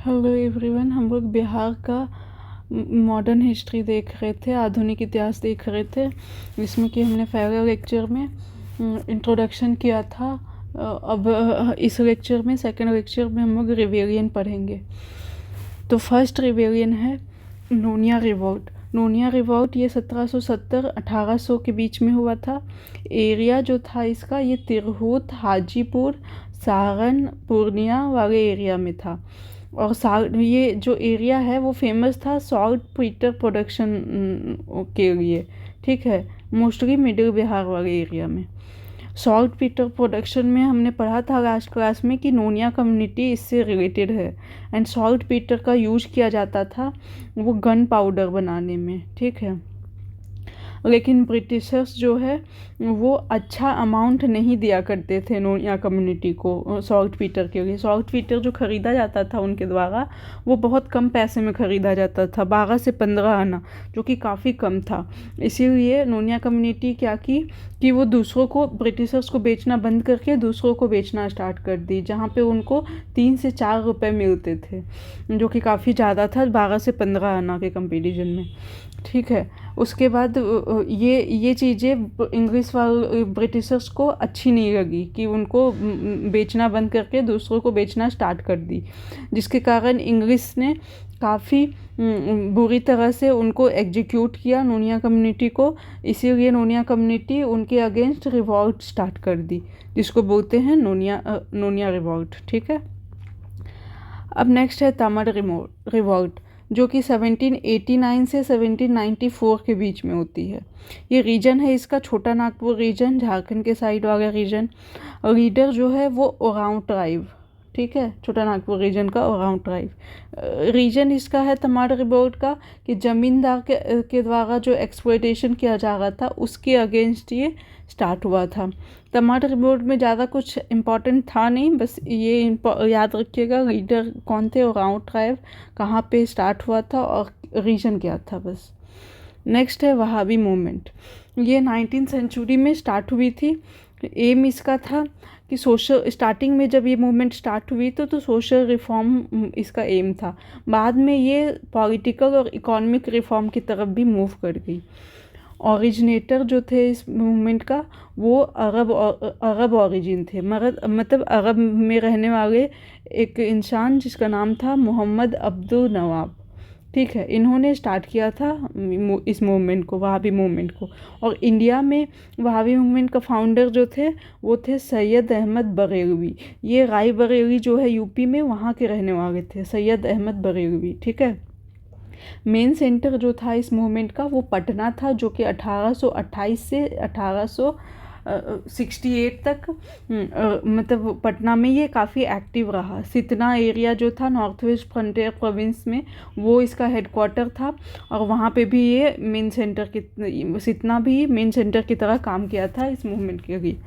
Hello everyone, हम लोग बिहार का मॉडर्न हिस्ट्री देख रहे थे, आधुनिक इतिहास देख रहे थे, जिसमें कि हमने पहले लेक्चर में इंट्रोडक्शन किया था। अब इस लेक्चर में, सेकंड लेक्चर में हम लोग रिवेलियन पढ़ेंगे। तो फर्स्ट रिवेलियन है नोनिया रिवॉल्ट। नोनिया रिवॉल्ट ये 1770-1800 के बीच में हुआ था। एरिया जो था इसका, ये तिरहुत, हाजीपुर, सारण, पूर्णिया वाले एरिया में था। और ये जो एरिया है वो फेमस था सॉल्ट पीटर प्रोडक्शन के लिए। ठीक है, मोस्टली मिडिल बिहार वाले एरिया में सॉल्ट पीटर प्रोडक्शन में हमने पढ़ा था लास्ट क्लास में कि नोनिया कम्युनिटी इससे रिलेटेड है। एंड सॉल्ट पीटर का यूज किया जाता था वो गन पाउडर बनाने में। ठीक है, लेकिन ब्रिटिशर्स जो है वो अच्छा अमाउंट नहीं दिया करते थे नोनिया कम्युनिटी को सॉल्ट पीटर के लिए। सॉल्ट पीटर जो ख़रीदा जाता था उनके द्वारा वो बहुत कम पैसे में ख़रीदा जाता था, 12 से 15 आना, जो कि काफ़ी कम था। इसीलिए नोनिया कम्युनिटी क्या की कि वो दूसरों को, ब्रिटिशर्स को बेचना बंद करके दूसरों को बेचना स्टार्ट कर दी, जहाँ पे उनको 3 से 4 रुपए मिलते थे, जो कि काफ़ी ज़्यादा था 12 से 15 आना के कंपेरिजन में। ठीक है, उसके बाद ये चीज़ें इंग्लिश वाले ब्रिटिशर्स को अच्छी नहीं लगी कि उनको बेचना बंद करके दूसरों को बेचना स्टार्ट कर दी, जिसके कारण इंग्लिश ने काफ़ी बुरी तरह से उनको एग्जीक्यूट किया, नोनिया कम्युनिटी को। इसीलिए नोनिया कम्युनिटी उनके अगेंस्ट रिवॉल्ट स्टार्ट कर दी, जिसको बोलते हैं नोनिया रिवॉल्ट। ठीक है, अब नेक्स्ट है तमर रिवॉल्ट, जो कि 1789 से 1794 के बीच में होती है। ये रीजन है इसका छोटा नागपुर रीजन, झारखंड के साइड वाला रीजन। लीडर जो है वो ओरांव ट्राइब। ठीक है, छोटा नागपुर रीजन का ओरांव ट्राइब। रीजन इसका है तमाड़ रिवॉल्ट का कि ज़मींदार के द्वारा जो एक्सप्लॉयटेशन किया जा रहा था उसके अगेंस्ट ये स्टार्ट हुआ था। तमाड़ रिवॉल्ट में ज़्यादा कुछ इम्पोर्टेंट था नहीं, बस ये याद रखिएगा लीडर कौन थे, ओरांव ट्राइब, कहाँ पे स्टार्ट हुआ था और रीजन क्या था, बस। नेक्स्ट है वहाबी मूवमेंट। ये 19th सेंचुरी में स्टार्ट हुई थी। एम इसका था कि सोशल, स्टार्टिंग में जब ये मूवमेंट स्टार्ट हुई तो सोशल रिफॉर्म इसका एम था। बाद में ये पॉलिटिकल और इकोनॉमिक रिफॉर्म की तरफ भी मूव कर गई। ओरिजिनेटर जो थे इस मूवमेंट का वो अरब ओरिजिन थे, मतलब अरब में रहने वाले एक इंसान जिसका नाम था मोहम्मद अब्दुल नवाब। ठीक है, इन्होंने स्टार्ट किया था इस मूवमेंट को, वहाबी मूवमेंट को। और इंडिया में वहाबी मूवमेंट का फाउंडर जो थे वो थे सैयद अहमद बरेलवी। ये राय बरेली जो है यूपी में, वहाँ के रहने वाले थे, सैयद अहमद बरेलवी। ठीक है, मेन सेंटर जो था इस मूवमेंट का वो पटना था, जो कि 1828 से 1868 तक मतलब पटना में ये काफ़ी एक्टिव रहा। सितना एरिया जो था नॉर्थ वेस्ट फ्रंटियर प्रोविंस में, वो इसका हेडक्वार्टर था। और वहाँ पे भी ये मेन सेंटर की, सितना भी मेन सेंटर की तरह काम किया था इस मूवमेंट के लिए।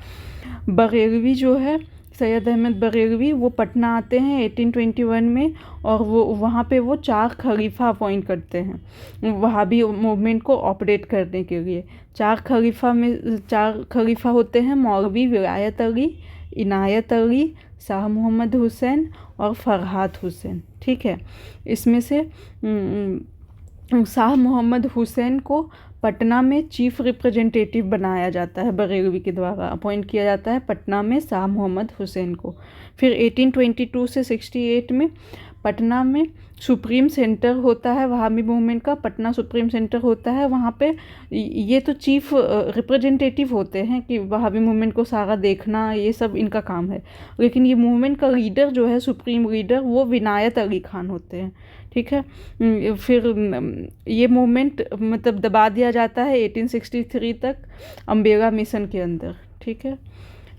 बरेलवी जो है, सैयद अहमद बरेलवी, वो पटना आते हैं 1821 में, और वो वहाँ पे वो 4 खलीफा अपॉइंट करते हैं वहाबी मूवमेंट को ऑपरेट करने के लिए। 4 खलीफा होते हैं मौलवी विलायत अली, इनायत अली, शाह मोहम्मद हुसैन और फरहाद हुसैन। ठीक है, इसमें से शाह मोहम्मद हुसैन को पटना में चीफ रिप्रेजेंटेटिव बनाया जाता है, बरेलवी के द्वारा अपॉइंट किया जाता है पटना में शाह मोहम्मद हुसैन को। फिर 1822 से 68 में पटना में सुप्रीम सेंटर होता है वहाबी मूवमेंट का, पटना सुप्रीम सेंटर होता है। वहाँ पे ये तो चीफ रिप्रेजेंटेटिव होते हैं कि वहाबी मूवमेंट को सारा देखना, ये सब इनका काम है। लेकिन ये मूवमेंट का लीडर जो है, सुप्रीम लीडर, वो विनायत अली खान होते हैं। ठीक है, फिर ये मूवमेंट मतलब दबा दिया जाता है 1863 तक अम्बेगा मिशन के अंदर। ठीक है,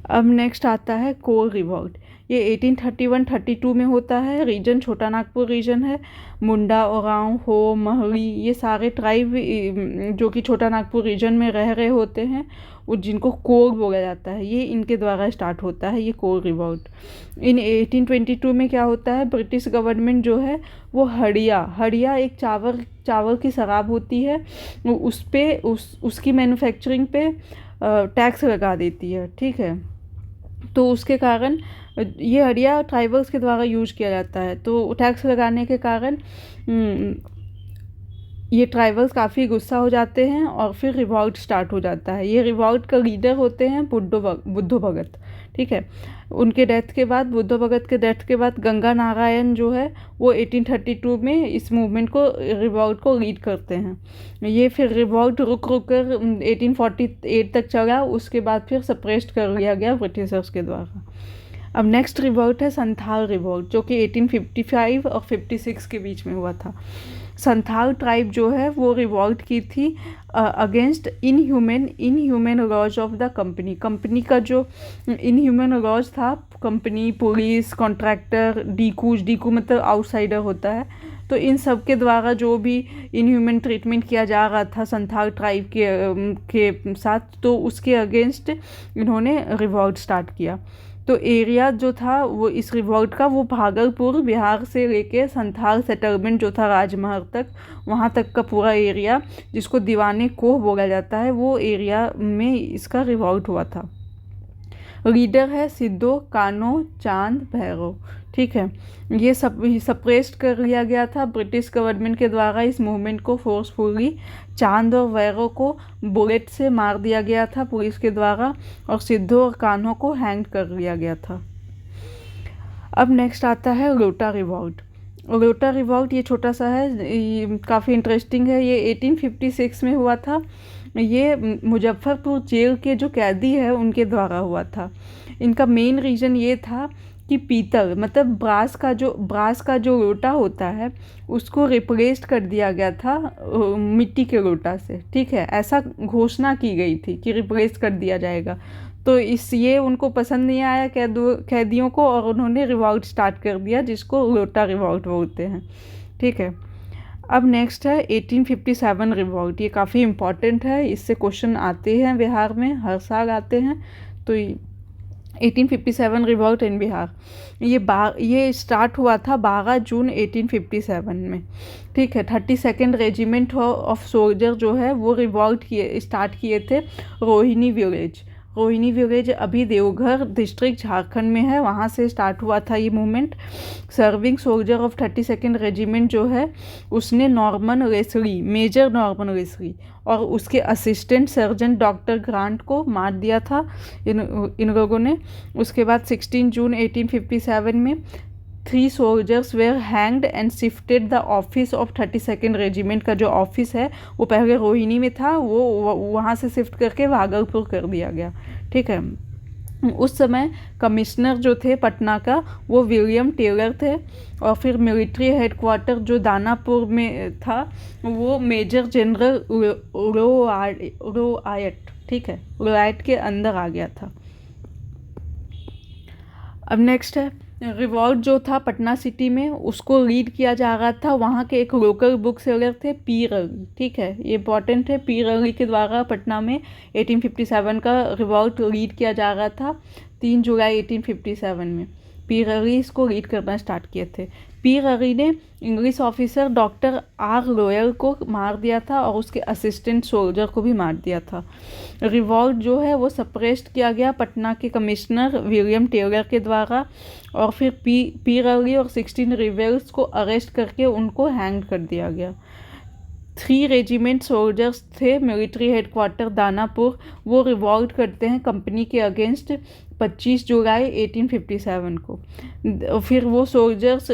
अब नेक्स्ट आता है कोल रिवॉल्ट। ये 1831-32 में होता है। रीजन छोटा नागपुर रीजन है। मुंडा, ओरांव, हो, महरी, ये सारे ट्राइब जो कि छोटा नागपुर रीजन में रह रहे होते हैं, वो जिनको कोल बोला जाता है, ये इनके द्वारा स्टार्ट होता है ये कोल रिवॉल्ट। इन 1822 में क्या होता है, ब्रिटिश गवर्नमेंट जो है वो हड़िया एक चावल की शराब होती है, उस पे उसकी मैन्युफैक्चरिंग पे टैक्स लगा देती है। ठीक है, तो उसके कारण ये एरिया ट्राइबल्स के द्वारा यूज किया जाता है। तो टैक्स लगाने के कारण ये ट्राइबल्स काफ़ी गुस्सा हो जाते हैं और फिर रिवॉल्ट स्टार्ट हो जाता है। ये रिवॉल्ट का लीडर होते हैं बुद्धो भगत, ठीक है। उनके डेथ के बाद, बुद्धो भगत के डेथ के बाद गंगा नारायण जो है वो 1832 में इस मूवमेंट को, रिवॉल्ट को लीड करते हैं। ये फिर रिवॉल्ट रुक कर 1848 तक चला, उसके बाद फिर सप्रेस्ड कर लिया गया ब्रिटिशर्स के द्वारा। अब नेक्स्ट रिवॉल्ट है संथाल रिवॉल्ट, जो कि 1855 और 56 के बीच में हुआ था। संथाल ट्राइब जो है वो रिवॉल्ट की थी against inhuman laws of the company का जो इनह्यूमन लॉज था, कंपनी, पुलिस, कॉन्ट्रैक्टर, डीकू मतलब आउटसाइडर होता है, तो इन सब के द्वारा जो भी इनह्यूमन ट्रीटमेंट किया जा रहा था संथाल ट्राइब के साथ, तो उसके अगेंस्ट इन्होंने रिवॉल्ट स्टार्ट किया। तो एरिया जो था वो इस रिवॉल्ट का, वो भागलपुर बिहार से लेके संथाल सेटलमेंट जो था राजमहल तक, वहाँ तक का पूरा एरिया, जिसको दीवाने कोह बोला जाता है, वो एरिया में इसका रिवॉल्ट हुआ था। लीडर है सिद्धो कान्हो चांद भैरव, ठीक है। ये सब सप्रेस्ड कर लिया गया था ब्रिटिश गवर्नमेंट के द्वारा इस मूवमेंट को फोर्सफुली। चांद और भैरव को बुलेट से मार दिया गया था पुलिस के द्वारा, और सिद्धो और कान्हो को हैंग कर लिया गया था। अब नेक्स्ट आता है लोटा रिवॉल्ट। लोटा रिवॉल्ट ये छोटा सा है, काफ़ी इंटरेस्टिंग है। ये 1856 में हुआ था। ये मुजफ्फरपुर जेल के जो कैदी है उनके द्वारा हुआ था। इनका मेन रीज़न ये था कि पीतल मतलब ब्रास का जो लोटा होता है उसको रिप्लेस कर दिया गया था मिट्टी के लोटा से, ठीक है। ऐसा घोषणा की गई थी कि रिप्लेस कर दिया जाएगा। तो ये उनको पसंद नहीं आया कैदियों को, और उन्होंने रिवॉल्ट स्टार्ट कर दिया, जिसको लोटा रिवॉल्ट बोलते हैं, ठीक है। अब नेक्स्ट है 1857 रिवॉल्ट। ये काफ़ी इम्पॉर्टेंट है, इससे क्वेश्चन आते हैं बिहार में, हर साल आते हैं। तो 1857 रिवॉल्ट इन बिहार, ये स्टार्ट हुआ था 12 जून 1857 में, ठीक है। 32nd रेजिमेंट ऑफ सोल्जर जो है वो रिवॉल्ट स्टार्ट किए थे रोहिणी विलेज अभी देवघर डिस्ट्रिक्ट झारखंड में है, वहाँ से स्टार्ट हुआ था ये movement. Serving soldier of 32nd regiment जो है उसने मेजर नॉर्मन लेस्ली और उसके असिस्टेंट सर्जन डॉक्टर ग्रांट को मार दिया था इन लोगों ने। उसके बाद 16 जून 1857 में 3 soldiers were hanged and shifted the office of 32nd regiment का जो ऑफिस है वो पहले रोहिणी में था, वो वहाँ से शिफ्ट करके भागलपुर कर दिया गया, ठीक है। उस समय कमिश्नर जो थे पटना का वो विलियम टेलर थे, और फिर मिलिट्री हेडक्वार्टर जो दानापुर में था वो मेजर जनरल रोआयट, ठीक है, रोआयट के अंदर आ गया था। अब नेक्स्ट है रिवॉल्ट जो था पटना सिटी में, उसको लीड किया जा रहा था वहाँ के एक लोकल बुक सेलर थे पीर अली, ठीक है, ये इंपॉर्टेंट है। पीर अली के द्वारा पटना में 1857 का रिवॉल्ट लीड किया जा रहा था 3 जुलाई 1857 में। पीर अली इसको लीड करना स्टार्ट किए थे। पीर अली ने English officer doctor R loyal को मार दिया था और उसके असिस्टेंट सोल्जर को भी मार दिया था। रिवॉल्ट जो है वो सप्रेस्ड किया गया पटना के कमिश्नर विलियम टेलर के द्वारा, और फिर पीर अली और 16 रिबेल्स को अरेस्ट करके उनको हैंग कर दिया गया। 3 रेजिमेंट सोल्जर्स थे मिलिट्री हेडक्वार्टर दानापुर, वो रिवॉल्ट करते हैं कंपनी के अगेंस्ट 25 जुलाई 1857 को। फिर वो सोल्जर्स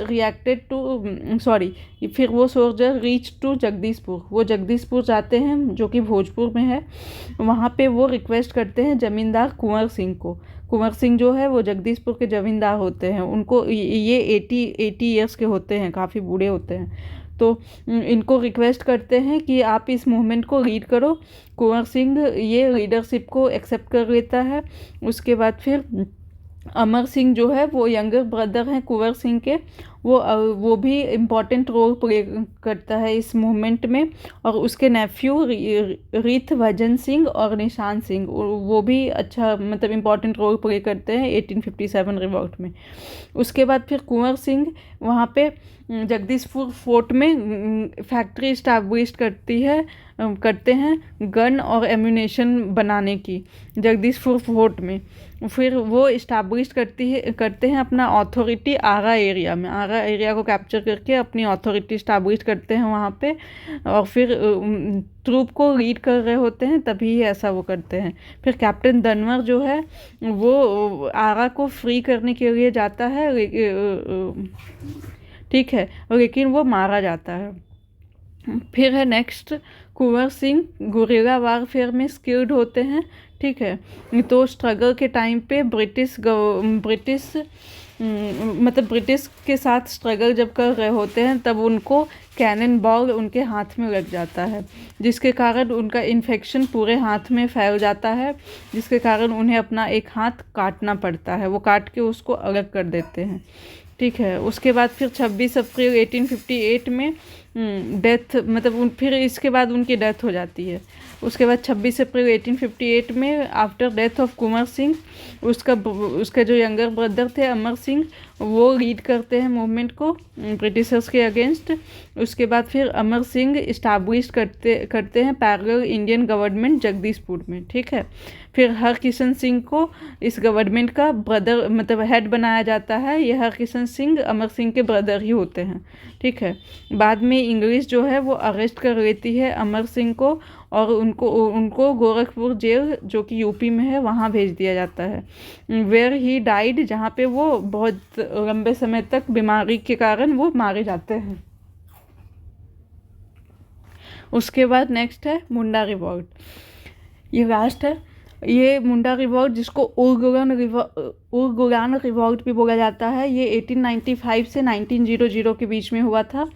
रीच टू जगदीशपुर, वो जगदीशपुर जाते हैं जो कि भोजपुर में है। वहाँ पे वो रिक्वेस्ट करते हैं जमींदार कुंवर सिंह को। कुंवर सिंह जो है वो जगदीशपुर के जमींदार होते हैं, उनको ये 80 ईयर्स के होते हैं, काफ़ी बूढ़े होते हैं। तो इनको रिक्वेस्ट करते हैं कि आप इस मूवमेंट को लीड करो। कुंवर सिंह ये लीडरशिप को एक्सेप्ट कर लेता है। उसके बाद फिर अमर सिंह जो है वो यंगर ब्रदर हैं कुंवर सिंह के, वो भी इम्पॉर्टेंट रोल प्ले करता है इस मूवमेंट में। और उसके नेफ्यू रीत भजन सिंह और निशान सिंह वो भी अच्छा मतलब इम्पॉर्टेंट रोल प्ले करते हैं 1857 रिवॉल्ट में। उसके बाद फिर कुंवर सिंह वहाँ पे जगदीशपुर फोर्ट में फैक्ट्री इस्टेब्लिश करते हैं गन और एम्यूनेशन बनाने की जगदीशपुर फोर्ट में। फिर वो इस्टेब्लिश करते हैं अपना अथॉरिटी आरा एरिया में। आरा एरिया को कैप्चर करके अपनी अथॉरिटी इस्टेब्लिश करते हैं वहाँ पे। और फिर ट्रूप को लीड कर रहे होते हैं तभी ऐसा वो करते हैं। फिर कैप्टन दनवर जो है वो आरा को फ्री करने के लिए जाता है, ठीक है, लेकिन वो मारा जाता है। फिर है next Kunwar Singh guerrilla warfare में स्किल्ड होते हैं, ठीक है। तो स्ट्रगल के टाइम पे ब्रिटिश के साथ स्ट्रगल जब कर रहे होते हैं तब उनको कैनन बॉल उनके हाथ में लग जाता है, जिसके कारण उनका इन्फेक्शन पूरे हाथ में फैल जाता है, जिसके कारण उन्हें अपना एक हाथ काटना पड़ता है। वो काट के उसको अलग कर देते हैं, ठीक है। उसके बाद फिर 26 अप्रैल 1858 में डेथ मतलब फिर इसके बाद उनकी डेथ हो जाती है। उसके बाद 26 अप्रैल 1858 में after death of Kunwar Singh उसका जो यंगर ब्रदर थे अमर सिंह वो लीड करते हैं मूवमेंट को ब्रिटिशर्स के अगेंस्ट। उसके बाद फिर अमर सिंह इस्टेब्लिश करते हैं पैरेलल इंडियन गवर्नमेंट जगदीशपुर में, ठीक है। फिर हरकिशन सिंह को इस गवर्नमेंट का ब्रदर मतलब हेड बनाया जाता है। ये हरकिशन सिंह अमर सिंह के ब्रदर ही होते हैं, ठीक है। बाद में इंग्लिश जो है वो अरेस्ट कर लेती है अमर सिंह को और उनको गोरखपुर जेल जो कि यूपी में है वहाँ भेज दिया जाता है, वेयर ही डाइड, जहाँ पे वो बहुत लंबे समय तक बीमारी के कारण वो मारे जाते हैं। उसके बाद नेक्स्ट है मुंडा रिवॉल्ट, ये लास्ट है। ये मुंडा रिवॉल्ट जिसको उलगुरान रिवॉल्ट भी बोला जाता है, ये 1895 से 1900 के बीच में हुआ था,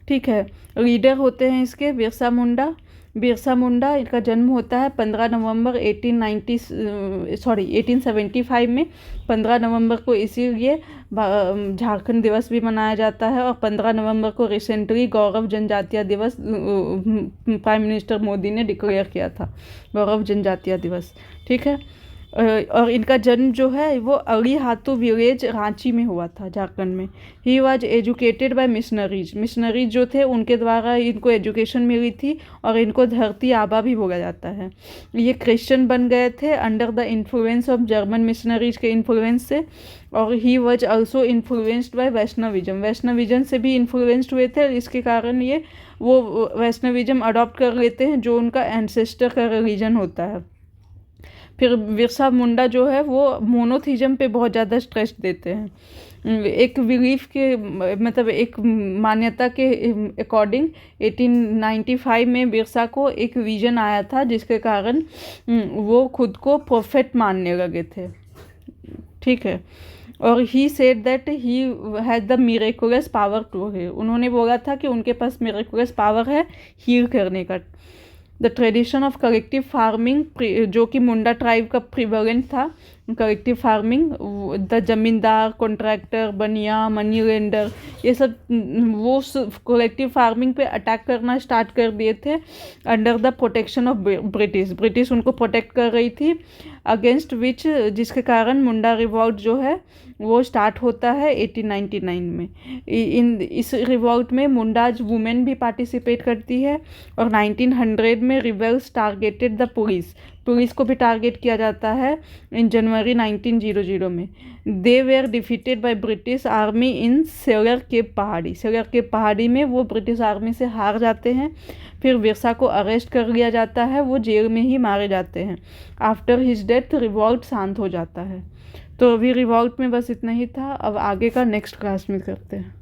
ठीक है। लीडर होते हैं इसके बिरसा मुंडा। इनका जन्म होता है 15 नवंबर 1875 में। 15 नवंबर को इसीलिए झारखंड दिवस भी मनाया जाता है। और 15 नवंबर को रिसेंटली गौरव जनजातीय दिवस प्राइम मिनिस्टर मोदी ने डिक्लेयर किया था, गौरव जनजातीय दिवस, ठीक है। और इनका जन्म जो है वो अली हाथू विलेज रांची में हुआ था, झारखंड में। He was educated by missionaries जो थे उनके द्वारा इनको एजुकेशन मिली थी और इनको धरती आबा भी बोला जाता है। ये क्रिश्चियन बन गए थे under the influence of German missionaries के इन्फ्लुएंस से। और he was also influenced by Vaishnavism से भी इन्फ्लुएंस्ड हुए थे। इसके कारण ये वो वैष्णविज्म अडॉप्ट कर लेते हैं जो उनका एंसेस्टर का रिलीजन होता है। फिर बिरसा मुंडा जो है वो मोनोथिज्म पे बहुत ज़्यादा स्ट्रेस देते हैं। एक बिलीफ के मतलब एक मान्यता के अकॉर्डिंग 1895 में बिरसा को एक विजन आया था जिसके कारण वो खुद को प्रोफेट मानने लगे थे, ठीक है। और he said that he has the miraculous power to heal, उन्होंने बोला था कि उनके पास मिरेकुलस पावर है हील करने का। The tradition of collective farming जो कि मुंडा ट्राइब का प्रिवेलेंट था, collective farming, the zamindar, contractor, bania, money lender, ये सब वो कलेक्टिव फार्मिंग पे अटैक करना स्टार्ट कर दिए थे under the protection of British उनको प्रोटेक्ट कर रही थी अगेंस्ट विच, जिसके कारण मुंडा रिवॉल्ट जो है वो स्टार्ट होता है 1899 में। इस रिवॉल्ट में मुंडाज वुमेन भी पार्टिसिपेट करती है। और 1900 में रिबेल्स टारगेटेड द पुलिस को भी टारगेट किया जाता है इन जनवरी 1900 में। They were defeated by British army in सेलर के पहाड़ी में वो ब्रिटिश आर्मी से हार जाते हैं। फिर बिरसा को अरेस्ट कर लिया जाता है, वो जेल में ही मारे जाते हैं। आफ्टर हिज डेथ रिवॉल्ट शांत हो जाता है। तो अभी रिवॉल्ट में बस इतना ही था, अब आगे का नेक्स्ट क्लास में करते हैं।